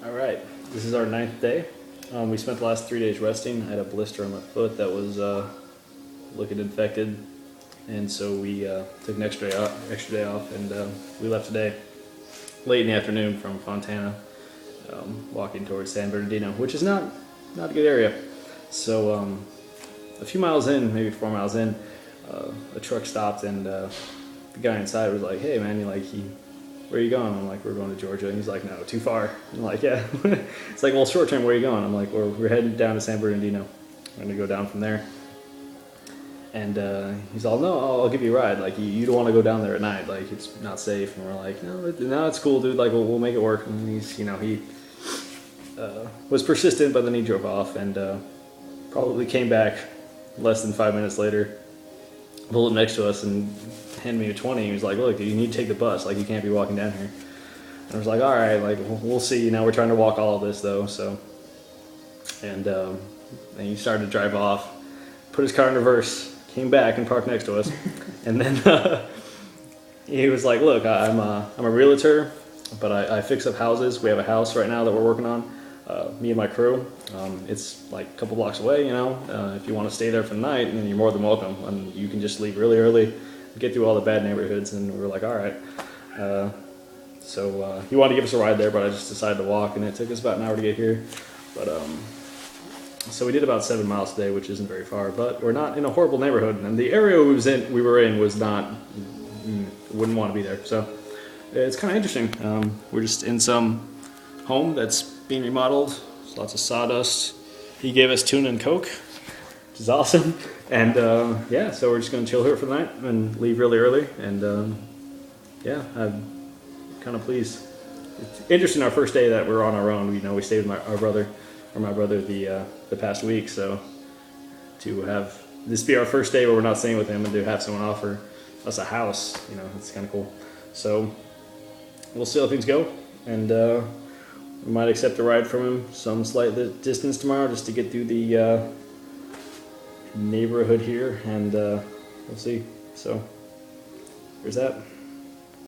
Alright, this is our 9th day. We spent the last 3 days resting. I had a blister on my foot that was looking infected, and so we took an extra day off, and we left today late in the afternoon from Fontana, walking towards San Bernardino, which is not a good area. So a few miles in, maybe 4 miles in, a truck stopped, and the guy inside was like, "Hey man, where are you going?" I'm like, "We're going to Georgia." And he's like, "No, too far." I'm like, "Yeah." It's like, "Well, short term, where are you going?" I'm like, "We're heading down to San Bernardino. We're gonna go down from there." And he's all, "No, I'll give you a ride. Like, you don't want to go down there at night. Like, it's not safe." And we're like, "No, it's cool, dude. Like, we'll make it work." And he was persistent, but then he drove off and probably came back less than 5 minutes later, pulled up next to us and handed me a 20. He was like, "Look, you need to take the bus. Like, you can't be walking down here." And I was like, "All right, like, we'll see." We're trying to walk all of this though, so. And he started to drive off, put his car in reverse, came back and parked next to us, and then he was like, "Look, I'm a realtor, but I fix up houses. We have a house right now that we're working on, me and my crew. It's like a couple blocks away, if you want to stay there for the night, then you're more than welcome. And you can just leave really early, get through all the bad neighborhoods." And we were like, "All right." So he wanted to give us a ride there, but I just decided to walk, and it took us about an hour to get here. But so we did about 7 miles today, which isn't very far, but we're not in a horrible neighborhood, and the area we were in was not, wouldn't want to be there. So it's kind of interesting. We're just in some home that's being remodeled. There's lots of sawdust. He gave us tuna and Coke, which is awesome. And yeah, so we're just going to chill here for the night and leave really early. And yeah, I'm kind of pleased. It's interesting, our first day that we're on our own. We stayed with my brother the past week. So to have this be our first day where we're not staying with him, and to have someone offer us a house, it's kind of cool. So we'll see how things go, and we might accept a ride from him some slight distance tomorrow just to get through the neighborhood here, and we'll see. So there's that.